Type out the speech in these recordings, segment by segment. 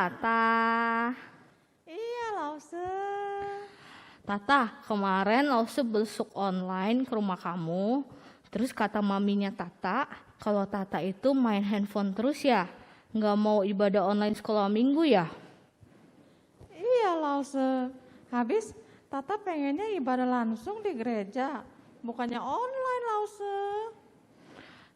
Tata, Iya, Lause. Tata, kemarin Lause besuk online ke rumah kamu. Terus kata maminya Tata, kalau Tata itu main handphone terus ya, nggak mau ibadah online sekolah minggu ya? Iya, Lause. Habis Tata pengennya ibadah langsung di gereja, bukannya online, Lause.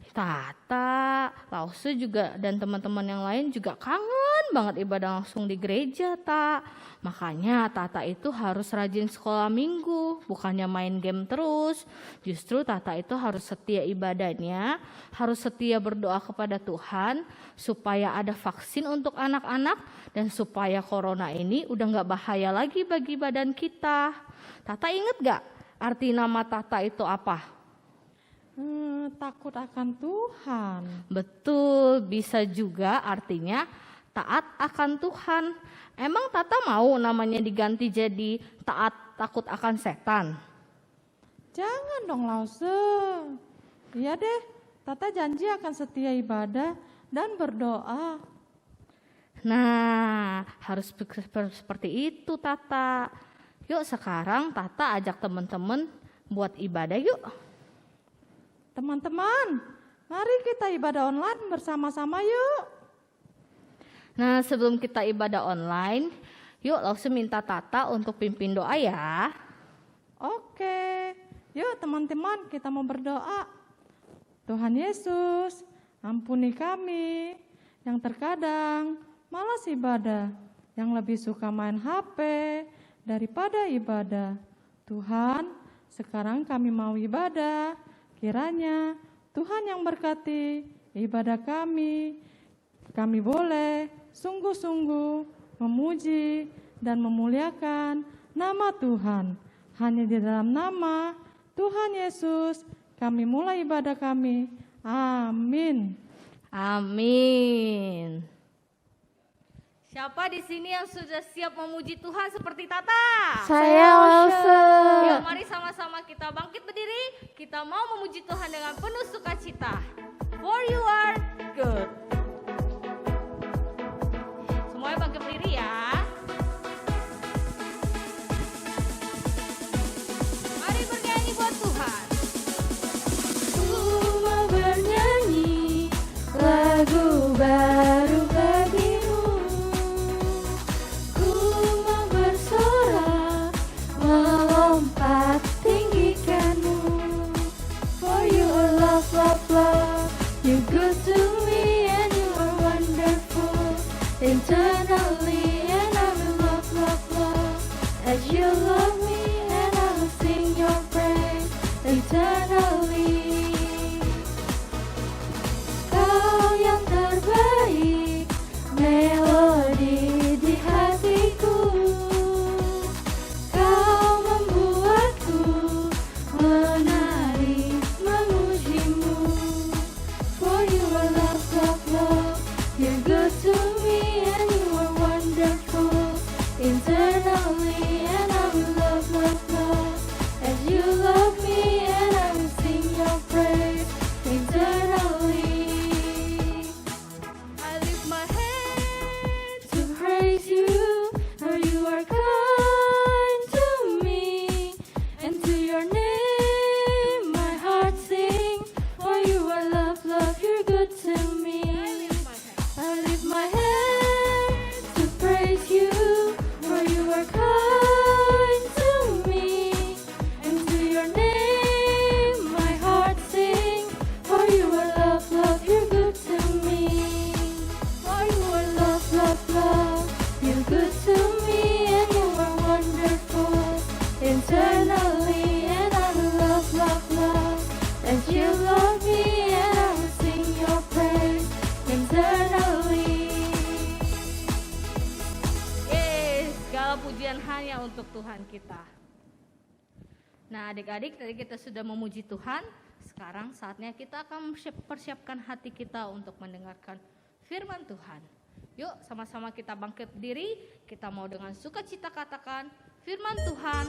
Tata, Lause juga dan teman-teman yang lain juga kangen banget ibadah langsung di gereja, Tak. Makanya Tata itu harus rajin sekolah minggu, bukannya main game terus. Justru Tata itu harus setia ibadahnya, harus setia berdoa kepada Tuhan supaya ada vaksin untuk anak-anak dan supaya corona ini udah gak bahaya lagi bagi badan kita. Tata inget gak arti nama Tata itu apa? Takut akan Tuhan. Betul, bisa juga artinya taat akan Tuhan. Emang Tata mau namanya diganti jadi taat takut akan setan? Jangan dong, Lause. Iya deh, Tata janji akan setia ibadah dan berdoa. Nah, harus seperti itu Tata. Yuk sekarang Tata ajak teman-teman buat ibadah yuk. Teman-teman, mari kita ibadah online bersama-sama yuk. Nah, sebelum kita ibadah online, yuk langsung minta Tata untuk pimpin doa ya. Oke, yuk teman-teman kita mau berdoa. Tuhan Yesus, ampuni kami yang terkadang malas ibadah, yang lebih suka main HP daripada ibadah. Tuhan, sekarang kami mau ibadah. Kiranya Tuhan yang berkati ibadah kami. Kami boleh sungguh-sungguh memuji dan memuliakan nama Tuhan. Hanya di dalam nama Tuhan Yesus kami mulai ibadah kami. Amin. Amin. Siapa di sini yang sudah siap memuji Tuhan seperti Tata? Saya Lause. Yuk mari sama-sama kita bangkit berdiri. Kita mau memuji Tuhan dengan penuh sukacita. For you are good. Semuanya bangkit berdiri ya. Mari bernyanyi buat Tuhan. Ku mau bernyanyi lagu baru bagimu. Ku mau bersorak melompat tinggikanmu. For you are love, love, love. You good to me and you are wonderful. Internally and I will love, love, love. As you love me and I will sing your praise. Eternally. Kau yang terbaik, melodi di hatiku. Kau membuatku menari memujimu. For you are love, love, love. You're good to me and you are wonderful. good to me and you are wonderful internally, and I will love, love, love as you love me, and I will sing your praise internally. Segala pujian hanya untuk Tuhan kita. Nah, adik-adik, tadi kita sudah memuji Tuhan. Sekarang saatnya kita akan persiapkan hati kita untuk mendengarkan firman Tuhan. Yuk, sama-sama kita bangkit berdiri. Kita mau dengan sukacita katakan, firman Tuhan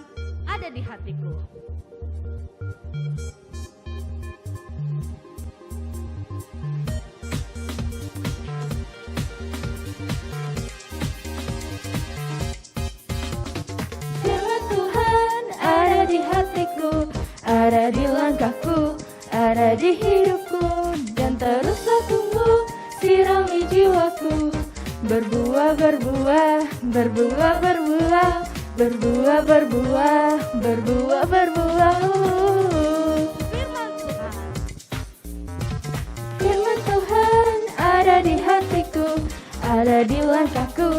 ada di hatiku. Firman Tuhan ada di hatiku, ada di langkahku, ada di hidupku, dan teruslah tumbuh, sirami jiwaku. Berbuah, berbuah, berbuah, berbuah, berbuah, berbuah, berbuah, berbuah. Firman Tuhan. Firman Tuhan ada di hatiku, ada di langkahku,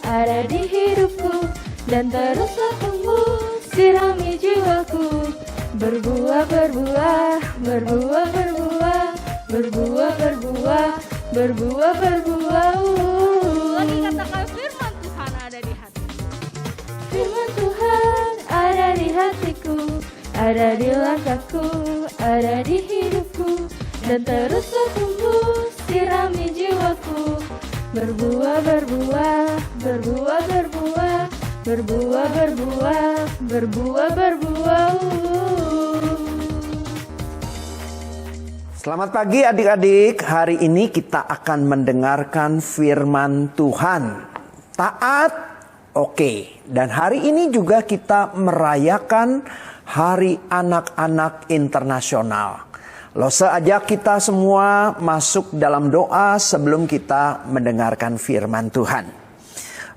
ada di hidupku, dan teruslah tumbuh, sirami jiwaku. Berbuah, berbuah, berbuah, berbuah, berbuah, berbuah, berbuah, berbuah. Lagi katakan firman Tuhan ada di hatiku. Firman Tuhan ada di hatiku, ada di langkahku, ada di hidupku, dan teruslah tumbuh, sirami jiwaku. Berbuah, berbuah, berbuah, berbuah, berbuah, berbuah, berbuah, berbuah. Selamat pagi adik-adik, hari ini kita akan mendengarkan firman Tuhan. Taat, oke. Dan hari ini juga kita merayakan Hari Anak-anak Internasional. Lose ajak kita semua masuk dalam doa sebelum kita mendengarkan firman Tuhan.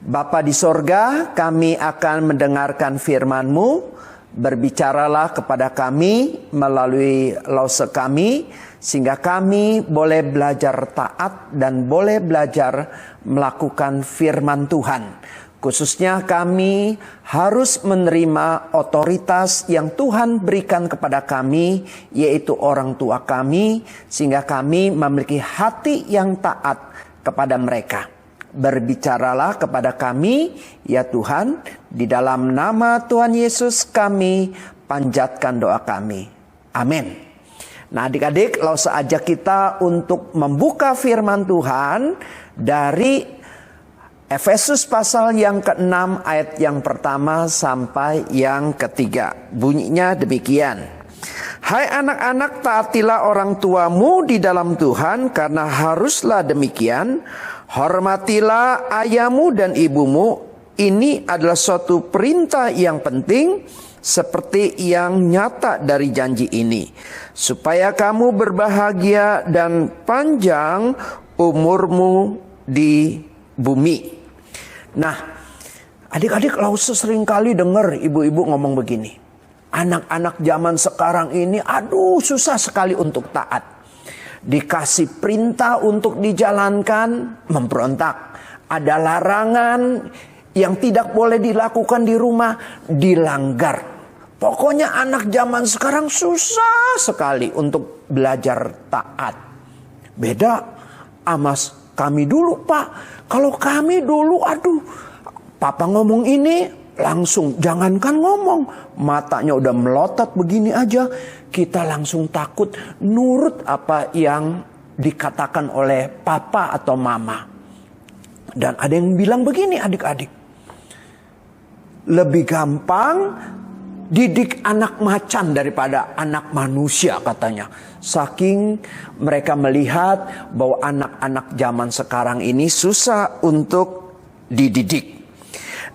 Bapa di sorga, kami akan mendengarkan firman-Mu. Berbicaralah kepada kami melalui lause kami, sehingga kami boleh belajar taat dan boleh belajar melakukan firman Tuhan. Khususnya kami harus menerima otoritas yang Tuhan berikan kepada kami, yaitu orang tua kami, sehingga kami memiliki hati yang taat kepada mereka. Berbicaralah kepada kami, ya Tuhan, di dalam nama Tuhan Yesus kami panjatkan doa kami. Amin. Nah adik-adik, langsung ajak kita untuk membuka firman Tuhan dari Efesus pasal yang ke-6 ayat yang pertama sampai yang ketiga. Bunyinya demikian. Hai anak-anak, taatilah orang tuamu di dalam Tuhan, karena haruslah demikian. Hormatilah ayahmu dan ibumu. Ini adalah suatu perintah yang penting, seperti yang nyata dari janji ini, supaya kamu berbahagia dan panjang umurmu di bumi. Nah, adik-adik Lause sering kali dengar ibu-ibu ngomong begini. Anak-anak zaman sekarang ini, aduh susah sekali untuk taat. Dikasih perintah untuk dijalankan, memberontak. Ada larangan yang tidak boleh dilakukan di rumah, dilanggar. Pokoknya anak zaman sekarang susah sekali untuk belajar taat. Beda sama kami dulu, Pak. Kalau kami dulu, aduh, Papa ngomong ini, langsung jangankan ngomong, matanya udah melotot begini aja, kita langsung takut nurut apa yang dikatakan oleh papa atau mama. Dan ada yang bilang begini adik-adik, lebih gampang didik anak macan daripada anak manusia katanya. Saking mereka melihat bahwa anak-anak zaman sekarang ini susah untuk dididik.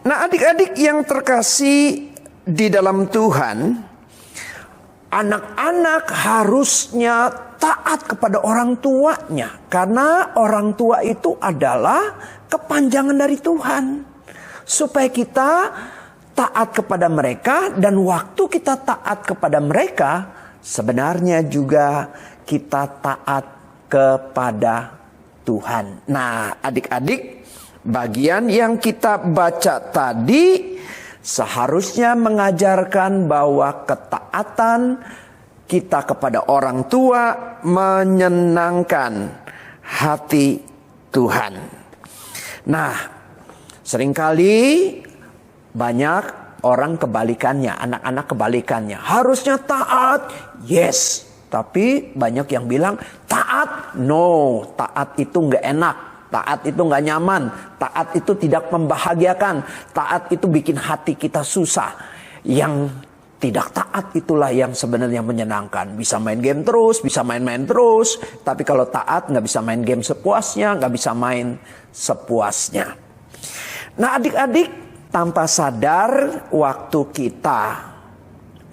Nah adik-adik yang terkasih di dalam Tuhan, anak-anak harusnya taat kepada orang tuanya. Karena orang tua itu adalah kepanjangan dari Tuhan. Supaya kita taat kepada mereka, dan waktu kita taat kepada mereka, sebenarnya juga kita taat kepada Tuhan. Nah adik-adik, Bagian yang kita baca tadi seharusnya mengajarkan bahwa ketaatan kita kepada orang tua menyenangkan hati Tuhan. Nah, seringkali banyak orang kebalikannya, anak-anak kebalikannya. Harusnya taat, yes. Tapi banyak yang bilang taat, no. Taat itu nggak enak, taat itu nggak nyaman, taat itu tidak membahagiakan, taat itu bikin hati kita susah. Yang tidak taat itulah yang sebenarnya menyenangkan. Bisa main game terus, bisa main-main terus. Tapi kalau taat nggak bisa main game sepuasnya, nggak bisa main sepuasnya. Nah adik-adik, tanpa sadar waktu kita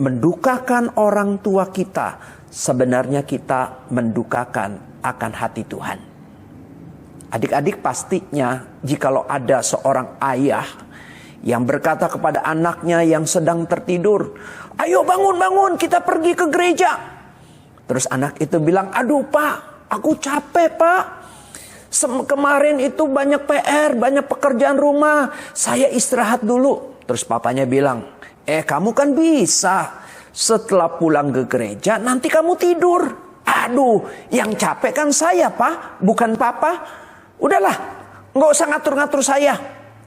mendukakan orang tua kita, sebenarnya kita mendukakan akan hati Tuhan. Adik-adik pastinya jikalau ada seorang ayah yang berkata kepada anaknya yang sedang tertidur, "Ayo bangun, kita pergi ke gereja." Terus anak itu bilang, "Aduh pak, aku capek pak. Kemarin itu banyak PR, banyak pekerjaan rumah. Saya istirahat dulu." Terus papanya bilang, "Kamu kan bisa. Setelah pulang ke gereja, nanti kamu tidur." "Aduh, yang capek kan saya pak, bukan papa. Udahlah, nggak usah ngatur-ngatur saya."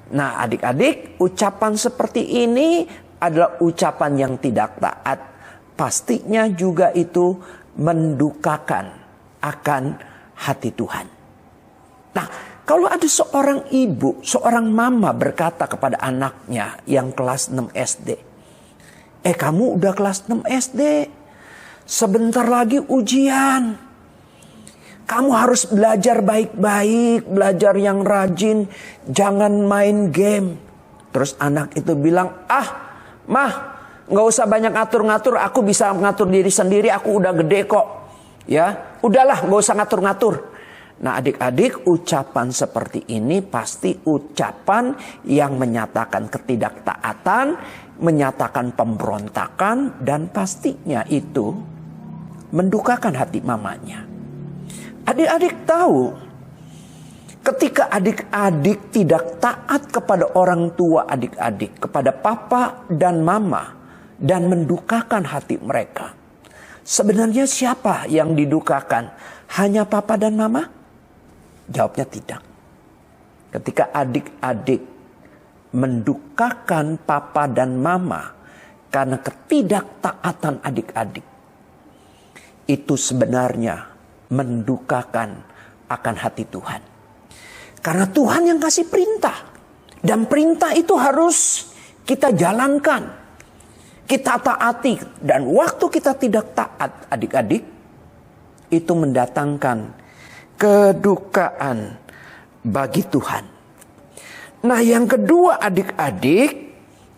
Nah adik-adik, ucapan seperti ini adalah ucapan yang tidak taat. Pastinya juga itu mendukakan akan hati Tuhan. Nah, kalau ada seorang ibu, seorang mama berkata kepada anaknya yang kelas 6 SD. Kamu udah kelas 6 SD. Sebentar lagi ujian. Kamu harus belajar baik-baik, belajar yang rajin. Jangan main game. Terus anak itu bilang, Mah, gak usah banyak ngatur-ngatur. Aku bisa ngatur diri sendiri, aku udah gede kok. Ya, udahlah gak usah ngatur-ngatur. Nah adik-adik, ucapan seperti ini pasti ucapan yang menyatakan ketidaktaatan, menyatakan pemberontakan, dan pastinya itu mendukakan hati mamanya. Adik-adik tahu, ketika adik-adik tidak taat kepada orang tua adik-adik, kepada papa dan mama, dan mendukakan hati mereka, sebenarnya siapa yang didukakan? Hanya papa dan mama? Jawabnya tidak. Ketika adik-adik mendukakan papa dan mama karena ketidaktaatan adik-adik, itu sebenarnya mendukakan akan hati Tuhan. Karena Tuhan yang kasih perintah, dan perintah itu harus kita jalankan, kita taati. Dan waktu kita tidak taat adik-adik, itu mendatangkan kedukaan bagi Tuhan. Nah yang kedua adik-adik,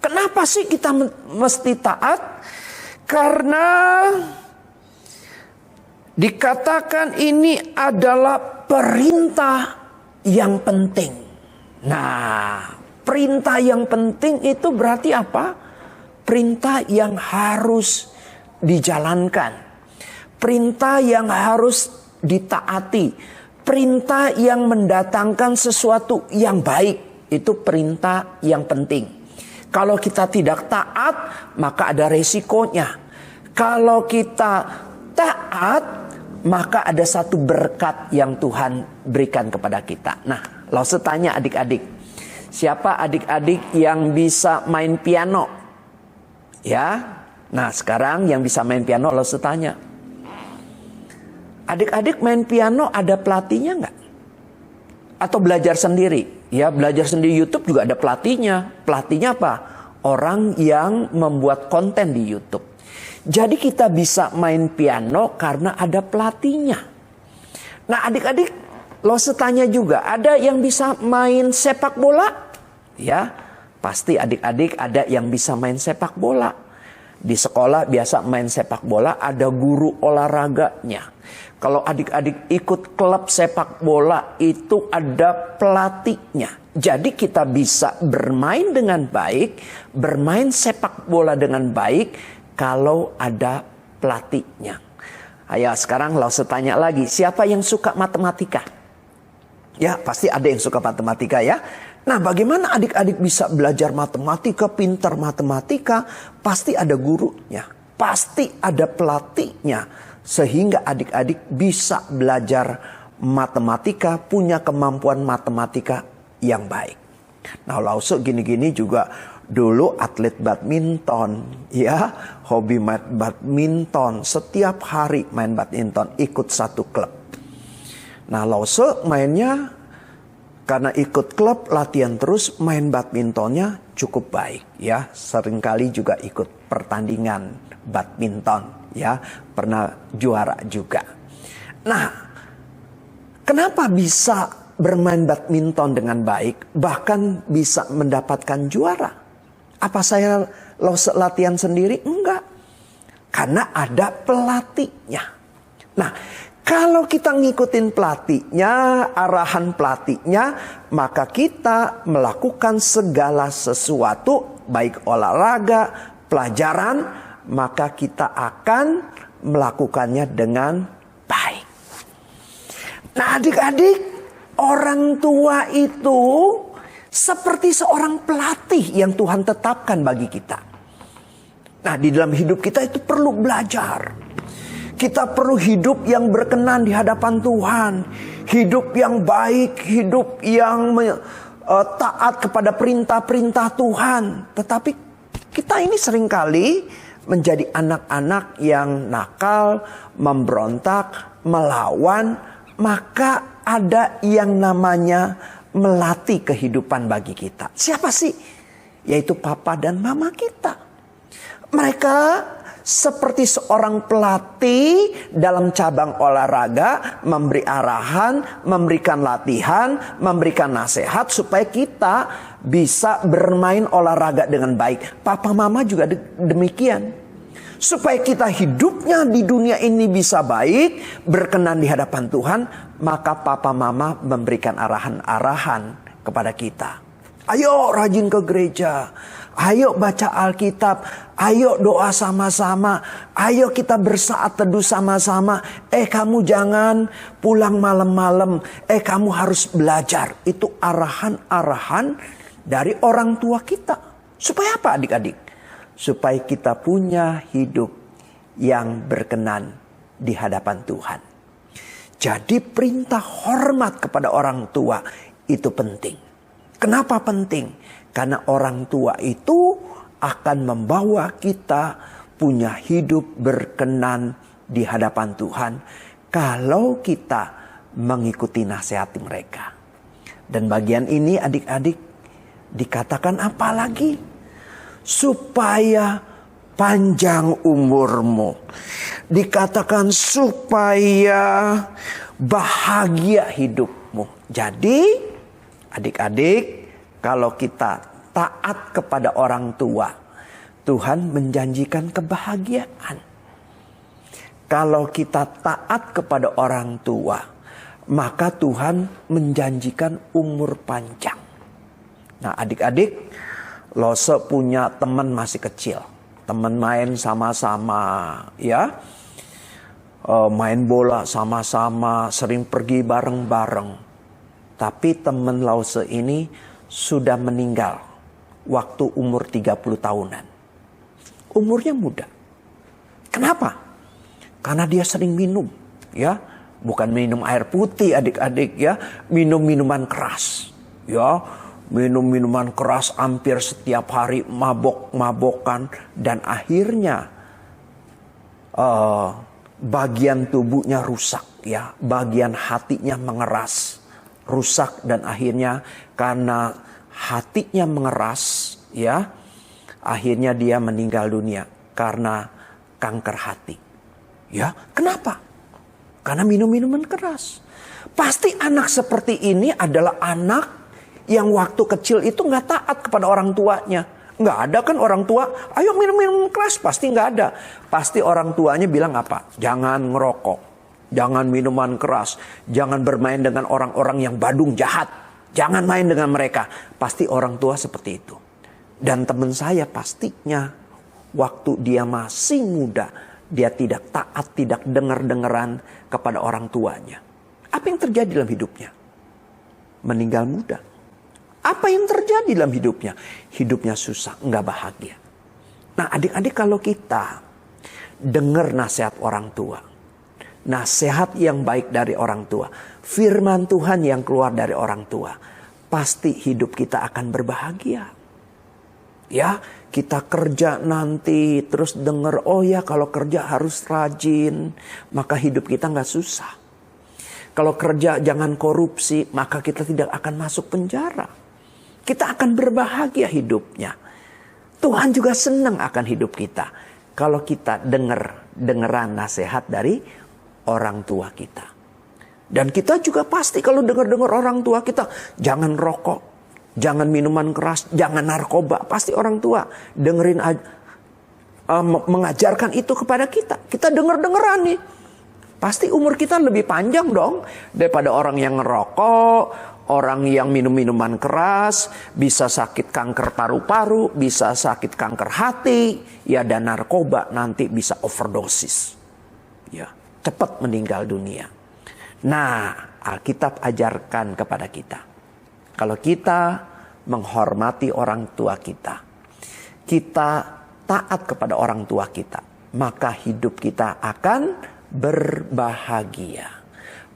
kenapa sih kita mesti taat? Karena dikatakan ini adalah perintah yang penting. Nah perintah yang penting itu berarti apa? Perintah yang harus dijalankan. Perintah yang harus ditaati, perintah yang mendatangkan sesuatu yang baik, itu perintah yang penting. Kalau kita tidak taat, maka ada resikonya. Kalau kita taat, maka ada satu berkat yang Tuhan berikan kepada kita. Nah, Lause tanya adik-adik, siapa adik-adik yang bisa main piano? Ya, nah sekarang yang bisa main piano Lause tanya. Adik-adik main piano ada pelatihnya nggak? Atau belajar sendiri? Ya belajar sendiri, YouTube juga ada pelatihnya. Pelatihnya apa? Orang yang membuat konten di YouTube. Jadi kita bisa main piano karena ada pelatihnya. Nah adik-adik, Lause tanya juga, ada yang bisa main sepak bola? Ya, pasti adik-adik ada yang bisa main sepak bola. Di sekolah biasa main sepak bola, ada guru olahraganya. Kalau adik-adik ikut klub sepak bola itu ada pelatihnya. Jadi kita bisa bermain dengan baik, bermain sepak bola dengan baik kalau ada pelatihnya. Ayo sekarang Lause tanya lagi, siapa yang suka matematika? Ya, pasti ada yang suka matematika ya. Nah, bagaimana adik-adik bisa belajar matematika, pintar matematika? Pasti ada gurunya, pasti ada pelatihnya. Sehingga adik-adik bisa belajar matematika, punya kemampuan matematika yang baik. Nah, Lause gini-gini juga dulu atlet badminton, ya, hobi badminton. Setiap hari main badminton, ikut satu klub. Nah, Lause mainnya karena ikut klub, latihan terus, main badmintonnya cukup baik, ya. Seringkali juga ikut pertandingan badminton, ya, pernah juara juga. Nah, kenapa bisa bermain badminton dengan baik, bahkan bisa mendapatkan juara? Apa saya latihan sendiri? Enggak. Karena ada pelatihnya. Nah, kalau kita ngikutin pelatihnya, arahan pelatihnya, maka kita melakukan segala sesuatu, baik olahraga, pelajaran, maka kita akan melakukannya dengan baik. Nah, adik-adik, orang tua itu seperti seorang pelatih yang Tuhan tetapkan bagi kita. Nah, di dalam hidup kita itu perlu belajar. Kita perlu hidup yang berkenan di hadapan Tuhan. Hidup yang baik, hidup yang taat kepada perintah-perintah Tuhan. Tetapi kita ini seringkali menjadi anak-anak yang nakal, memberontak, melawan. Maka ada yang namanya melatih kehidupan bagi kita. Siapa sih? Yaitu papa dan mama kita. Mereka seperti seorang pelatih dalam cabang olahraga, memberi arahan, memberikan latihan, memberikan nasihat supaya kita bisa bermain olahraga dengan baik. Papa mama juga demikian. Supaya kita hidupnya di dunia ini bisa baik, berkenan di hadapan Tuhan, maka papa mama memberikan arahan-arahan kepada kita. Ayo rajin ke gereja. Ayo baca Alkitab, ayo doa sama-sama, ayo kita bersaat teduh sama-sama. Kamu jangan pulang malam-malam, kamu harus belajar. Itu arahan-arahan dari orang tua kita. Supaya apa adik-adik? Supaya kita punya hidup yang berkenan di hadapan Tuhan. Jadi perintah hormat kepada orang tua itu penting. Kenapa penting? Karena orang tua itu akan membawa kita punya hidup berkenan di hadapan Tuhan. Kalau kita mengikuti nasihat mereka. Dan bagian ini adik-adik dikatakan apa lagi? Supaya panjang umurmu. Dikatakan supaya bahagia hidupmu. Jadi adik-adik, kalau kita taat kepada orang tua, Tuhan menjanjikan kebahagiaan. Kalau kita taat kepada orang tua, maka Tuhan menjanjikan umur panjang. Nah, adik-adik, Lose punya teman masih kecil. Teman main sama-sama, ya. Main bola sama-sama, sering pergi bareng-bareng. Tapi teman Lause ini sudah meninggal waktu umur 30 tahunan. Umurnya muda. Kenapa? Karena dia sering minum, ya. Bukan minum air putih adik-adik, ya. Minum minuman keras, ya. Minum minuman keras hampir setiap hari, mabok-mabokan. Dan akhirnya bagian tubuhnya rusak, ya. Bagian hatinya mengeras, rusak. Dan akhirnya karena hatinya mengeras, ya, akhirnya dia meninggal dunia karena kanker hati. Ya, kenapa? Karena minum minuman keras. Pasti anak seperti ini adalah anak yang waktu kecil itu nggak taat kepada orang tuanya. Nggak ada kan orang tua, ayo minum keras, pasti nggak ada. Pasti orang tuanya bilang apa? Jangan ngerokok, jangan minuman keras, jangan bermain dengan orang-orang yang badung jahat, jangan main dengan mereka. Pasti orang tua seperti itu. Dan teman saya pastinya waktu dia masih muda, dia tidak taat, tidak dengar-dengaran kepada orang tuanya. Apa yang terjadi dalam hidupnya? meninggal muda. Apa yang terjadi dalam hidupnya? Hidupnya susah, enggak bahagia. Nah adik-adik, kalau kita dengar nasihat orang tua, nasihat yang baik dari orang tua, firman Tuhan yang keluar dari orang tua, pasti hidup kita akan berbahagia. Ya, kita kerja nanti terus dengar, oh ya kalau kerja harus rajin, maka hidup kita nggak susah. Kalau kerja jangan korupsi, maka kita tidak akan masuk penjara. Kita akan berbahagia hidupnya. Tuhan juga senang akan hidup kita kalau kita dengeran nasihat dari orang tua kita. Dan kita juga pasti kalau dengar orang tua kita, jangan rokok, jangan minuman keras, jangan narkoba. Pasti orang tua dengerin mengajarkan itu kepada kita. Kita dengeran nih. Pasti umur kita lebih panjang dong daripada orang yang ngerokok, orang yang minum minuman keras, bisa sakit kanker paru-paru, bisa sakit kanker hati, ya, dan narkoba nanti bisa overdosis. Ya, cepat meninggal dunia. Nah, Alkitab ajarkan kepada kita, kalau kita menghormati orang tua kita taat kepada orang tua kita, maka hidup kita akan berbahagia.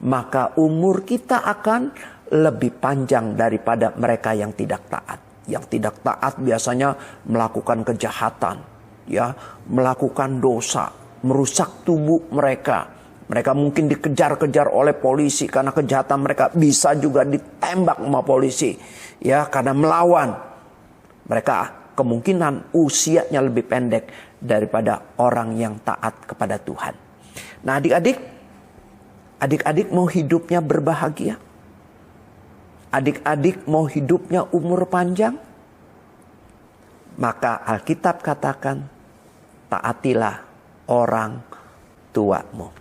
Maka umur kita akan lebih panjang daripada mereka yang tidak taat. Yang tidak taat biasanya melakukan kejahatan, ya, melakukan dosa, merusak tubuh mereka. Mereka mungkin dikejar-kejar oleh polisi karena kejahatan mereka, bisa juga ditembak sama polisi, ya, karena melawan. Mereka kemungkinan usianya lebih pendek daripada orang yang taat kepada Tuhan. Nah, adik-adik mau hidupnya berbahagia? Adik-adik mau hidupnya umur panjang? Maka Alkitab katakan, taatilah orang tuamu.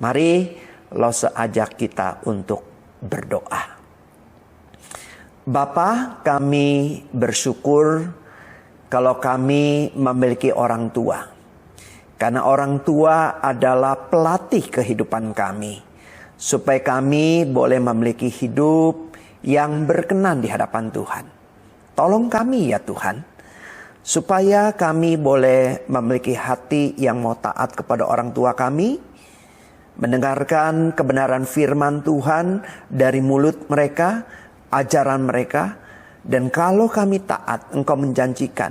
Mari Lose ajak kita untuk berdoa. Bapa, kami bersyukur kalau kami memiliki orang tua. Karena orang tua adalah pelatih kehidupan kami. Supaya kami boleh memiliki hidup yang berkenan di hadapan Tuhan. Tolong kami ya Tuhan. Supaya kami boleh memiliki hati yang mau taat kepada orang tua kami. Mendengarkan kebenaran firman Tuhan dari mulut mereka, ajaran mereka. Dan kalau kami taat, Engkau menjanjikan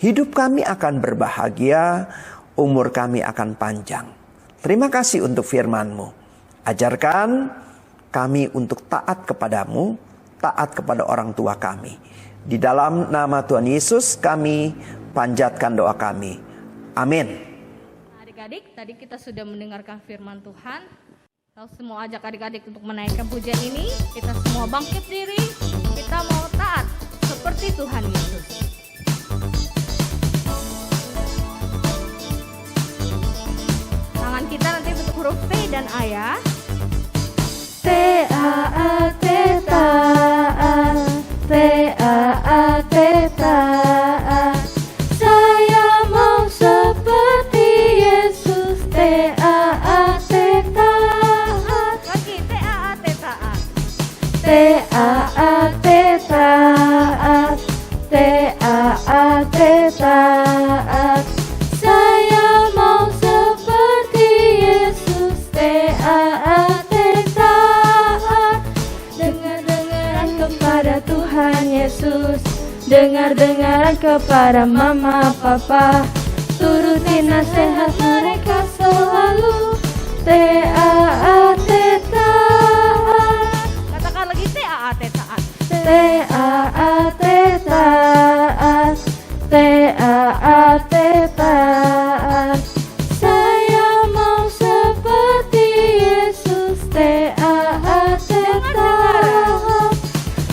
hidup kami akan berbahagia, umur kami akan panjang. Terima kasih untuk firman-Mu. Ajarkan kami untuk taat kepadamu, taat kepada orang tua kami. Di dalam nama Tuhan Yesus kami panjatkan doa kami. Amin. Adik-adik, tadi kita sudah mendengarkan firman Tuhan. Kita semua ajak adik-adik untuk menaikkan pujian ini. Kita semua bangkit diri. Kita mau taat seperti Tuhan Yesus. Tangan kita nanti bentuk huruf T dan A ya. T-A-A-T taat, T-A-A-T taat. Saya mau seperti Yesus, T-A-A-T taat. Lagi T-A-A-T taat. T-A-A-T taat, T-A-A-T taat. Saya mau seperti Yesus, T-A-A-T taat. Dengar-dengaran kepada Tuhan Yesus, dengar-dengaran kepada mama papa. Turuti nasihat mereka selalu, T-A-A-T taat. Katakan lagi T-A-A-T taat. T-A-A-T taat, T-A-A-T taat. Saya mau seperti Yesus, T-A-A-T taat.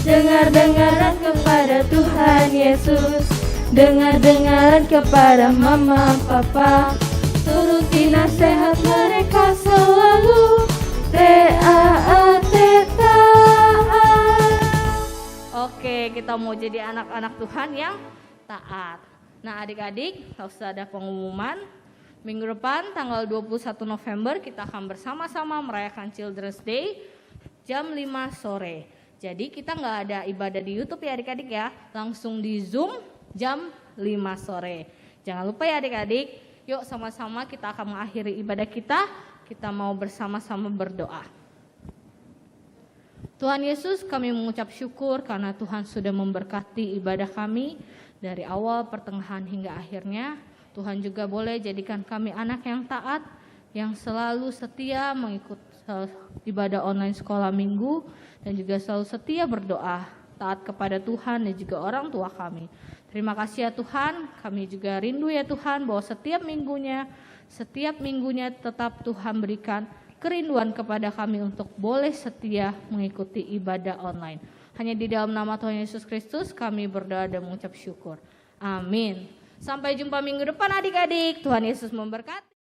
Dengar-dengaran kepada Tuhan Yesus, dengar-dengaran kepada mama papa. Turuti nasihat mereka selalu, T-A-A-T taat. Oke, kita mau jadi anak-anak Tuhan yang taat. Nah adik-adik, harus ada pengumuman. Minggu depan tanggal 21 November kita akan bersama-sama merayakan Children's Day jam 5 sore. Jadi kita nggak ada ibadah di YouTube ya adik-adik ya, langsung di Zoom jam 5 sore. Jangan lupa ya adik-adik, yuk sama-sama kita akan mengakhiri ibadah kita mau bersama-sama berdoa. Tuhan Yesus, kami mengucap syukur karena Tuhan sudah memberkati ibadah kami dari awal, pertengahan hingga akhirnya. Tuhan juga boleh jadikan kami anak yang taat, yang selalu setia mengikut ibadah online sekolah minggu, dan juga selalu setia berdoa, taat kepada Tuhan dan juga orang tua kami. Terima kasih ya Tuhan, kami juga rindu ya Tuhan bahwa setiap minggunya tetap Tuhan berikan kerinduan kepada kami untuk boleh setia mengikuti ibadah online. Hanya di dalam nama Tuhan Yesus Kristus kami berdoa dan mengucap syukur. Amin. Sampai jumpa minggu depan adik-adik. Tuhan Yesus memberkati.